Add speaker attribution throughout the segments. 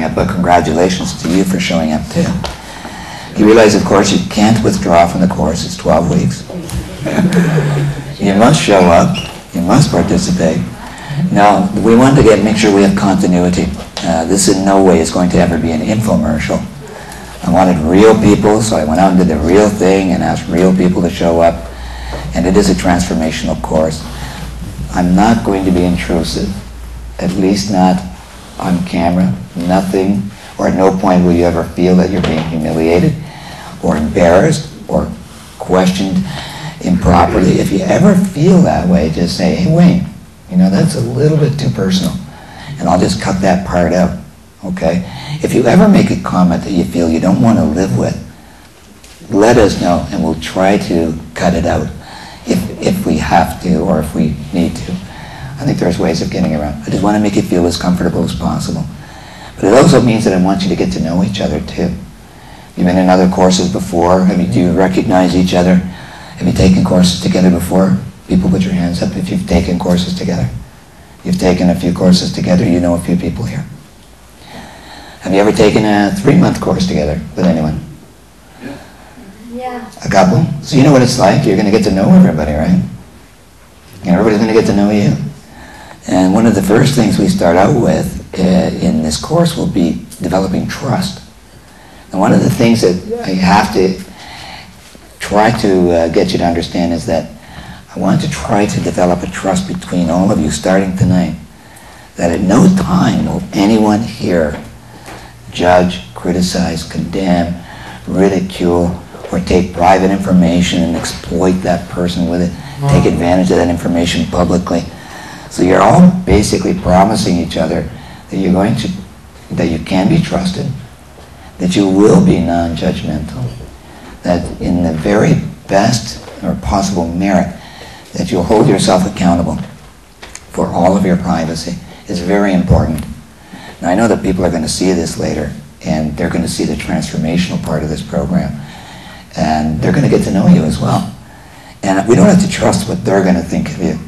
Speaker 1: showing up, but congratulations to you for showing up too. You realize, of course, you can't withdraw from the course. It's 12 weeks. You must show up. You must participate. Now, we want to make sure we have continuity. This in no way is going to ever be an infomercial. I wanted real people, so I went out and did the real thing and asked real people to show up. And it is a transformational course. I'm not going to be intrusive, at least not on camera. Nothing, or at no point will you ever feel that you're being humiliated or embarrassed or questioned improperly. If you ever feel that way, just say, hey, Wayne, you know, that's a little bit too personal. And I'll just cut that part out, okay? If you ever make a comment that you feel you don't want to live with, let us know and we'll try to cut it out if we have to or if we need to. I think there's ways of getting around. I just want to make you feel as comfortable as possible. But it also means that I want you to get to know each other too. You've been in other courses before. Do you recognize each other? Have you taken courses together before? People put your hands up if you've taken courses together. You've taken a few courses together, you know a few people here. Have you ever taken a 3-month course together with anyone?
Speaker 2: Yeah.
Speaker 1: A couple? So you know what it's like. You're going to get to know everybody, right? And everybody's going to get to know you. And one of the first things we start out with in this course will be developing trust. And one of the things that I have to try to get you to understand is that I want to try to develop a trust between all of you starting tonight. That at no time will anyone here judge, criticize, condemn, ridicule, or take private information and exploit that person with it, take advantage of that information publicly. So you're all basically promising each other that you're going to, that you can be trusted, that you will be non-judgmental, that in the very best or possible merit, that you'll hold yourself accountable for all of your privacy is very important. Now I know that people are going to see this later, and they're going to see the transformational part of this program, and they're going to get to know you as well. And we don't have to trust what they're going to think of you.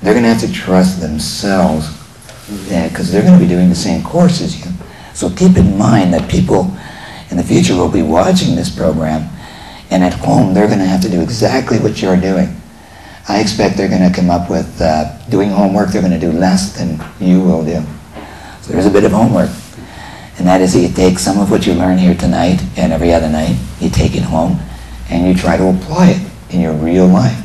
Speaker 1: They're going to have to trust themselves, because they're going to be doing the same course as you. So keep in mind that people in the future will be watching this program, and at home they're going to have to do exactly what you're doing. I expect they're going to come up with, doing homework, they're going to do less than you will do. So there's a bit of homework. And that is that you take some of what you learn here tonight and every other night, you take it home, and you try to apply it in your real life.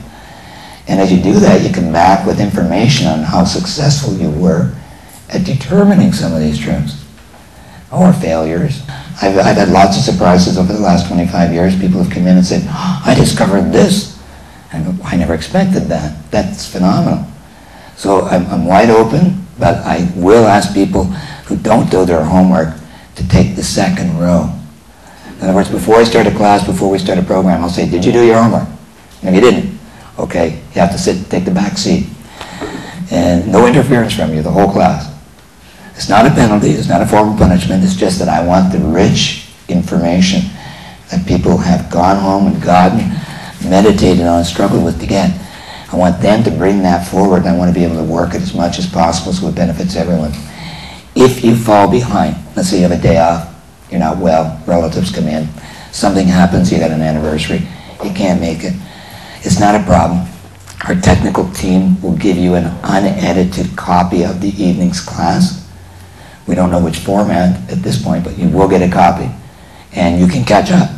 Speaker 1: And as you do that, you come back with information on how successful you were at determining some of these truths, or failures. I've had lots of surprises over the last 25 years. People have come in and said, oh, I discovered this. And I never expected that. That's phenomenal. So I'm wide open, but I will ask people who don't do their homework to take the second row. In other words, before I start a class, before we start a program, I'll say, did you do your homework? And if you didn't, okay, you have to sit and take the back seat. And no interference from you, the whole class. It's not a penalty, it's not a form of punishment, it's just that I want the rich information that people have gone home and gotten, meditated on, struggled with to get. I want them to bring that forward, and I want to be able to work it as much as possible so it benefits everyone. If you fall behind, let's say you have a day off, you're not well, relatives come in, something happens, you got an anniversary, you can't make it, it's not a problem. Our technical team will give you an unedited copy of the evening's class. We don't know which format at this point, but you will get a copy, and you can catch up.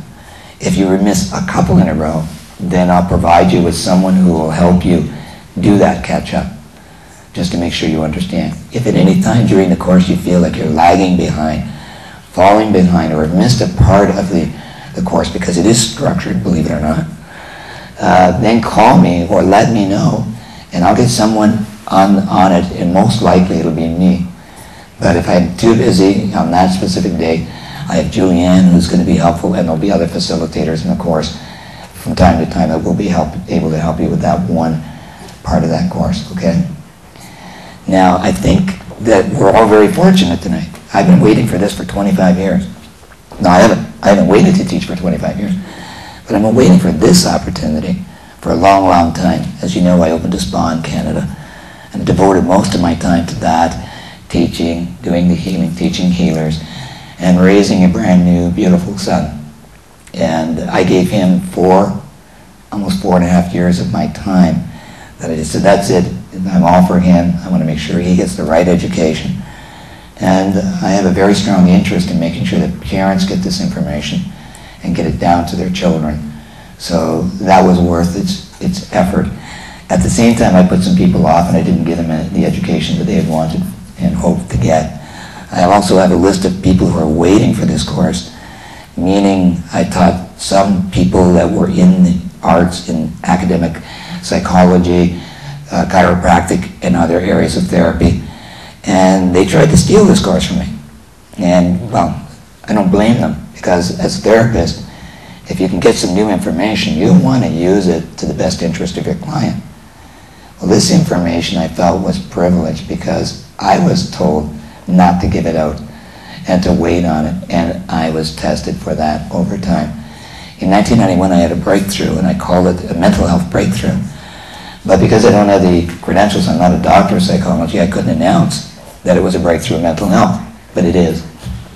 Speaker 1: If you miss a couple in a row, then I'll provide you with someone who will help you do that catch-up, just to make sure you understand. If at any time during the course you feel like you're lagging behind, falling behind, or have missed a part of the course, because it is structured, believe it or not, then call me or let me know, and I'll get someone on it, and most likely it'll be me. But if I'm too busy on that specific day, I have Julianne who's going to be helpful, and there'll be other facilitators in the course from time to time that will be able to help you with that one part of that course, okay? Now, I think that we're all very fortunate tonight. I've been waiting for this for 25 years. No, I haven't waited to teach for 25 years, but I've been waiting for this opportunity for a long, long time. As you know, I opened a spa in Canada and devoted most of my time to that, teaching, doing the healing, teaching healers, and raising a brand new, beautiful son. And I gave him almost 4.5 years of my time. That I just said, that's it, I'm all for him. I want to make sure he gets the right education. And I have a very strong interest in making sure that parents get this information and get it down to their children. So that was worth its effort. At the same time, I put some people off and I didn't give them the education that they had wanted and hoped to get. I also have a list of people who are waiting for this course, meaning I taught some people that were in the arts, in academic psychology, chiropractic, and other areas of therapy, and they tried to steal this course from me. And, well, I don't blame them, because as a therapist, if you can get some new information, you want to use it to the best interest of your client. Well, this information I felt was privileged because I was told not to give it out and to wait on it, and I was tested for that over time. In 1991, I had a breakthrough, and I called it a mental health breakthrough. But because I don't have the credentials, I'm not a doctor of psychology, I couldn't announce that it was a breakthrough in mental health, but it is.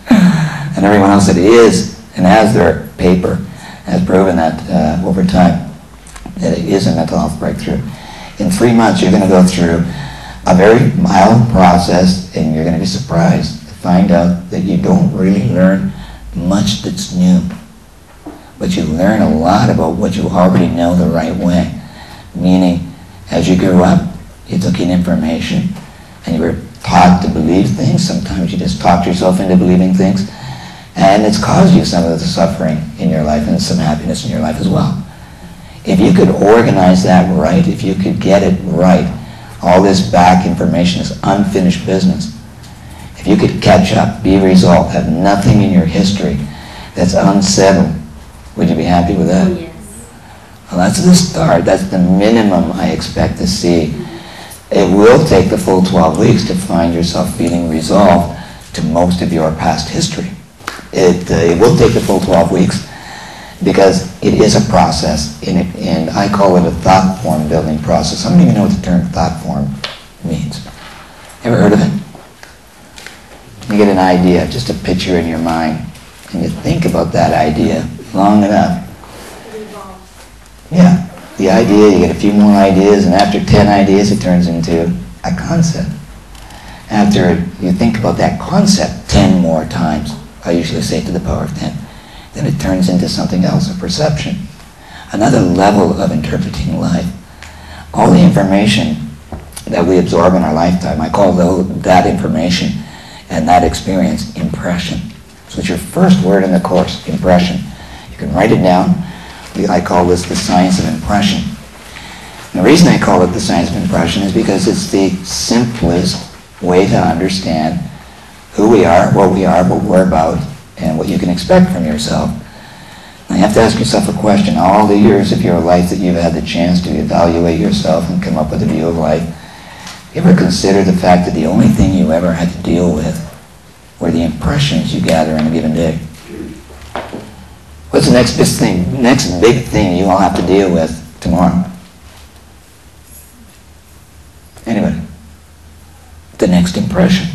Speaker 1: And everyone else that is and has their paper has proven that over time that it is a mental health breakthrough. In 3 months, you're going to go through a very mild process, and you're going to be surprised to find out that you don't really learn much that's new, but you learn a lot about what you already know the right way. Meaning, as you grew up, you took in information, and you were taught to believe things. Sometimes you just talked yourself into believing things, and it's caused you some of the suffering in your life and some happiness in your life as well. If you could organize that right, if you could get it right, all this back information is unfinished business. If you could catch up, be resolved, have nothing in your history that's unsettled, would you be happy with that?
Speaker 2: Yes.
Speaker 1: Well, that's the start. That's the minimum I expect to see. It will take the full 12 weeks to find yourself feeling resolved to most of your past history. It will take the full 12 weeks because it is a process, and I call it a thought form building process. I don't even know what the term thought form means. Ever heard of it? You get an idea, just a picture in your mind, and you think about that idea long enough. Yeah, the idea, you get a few more ideas, and after 10 ideas it turns into a concept. After you think about that concept 10 more times, I usually say to the power of 10, then it turns into something else, a perception, another level of interpreting life. All the information that we absorb in our lifetime, I call that information and that experience impression. So it's your first word in the course, impression. You can write it down. I call this the science of impression. And the reason I call it the science of impression is because it's the simplest way to understand who we are, what we're about, and what you can expect from yourself. Now you have to ask yourself a question. All the years of your life that you've had the chance to evaluate yourself and come up with a view of life, you ever consider the fact that the only thing you ever had to deal with were the impressions you gather in a given day? What's the next big thing you all have to deal with tomorrow? Anybody? The next impression.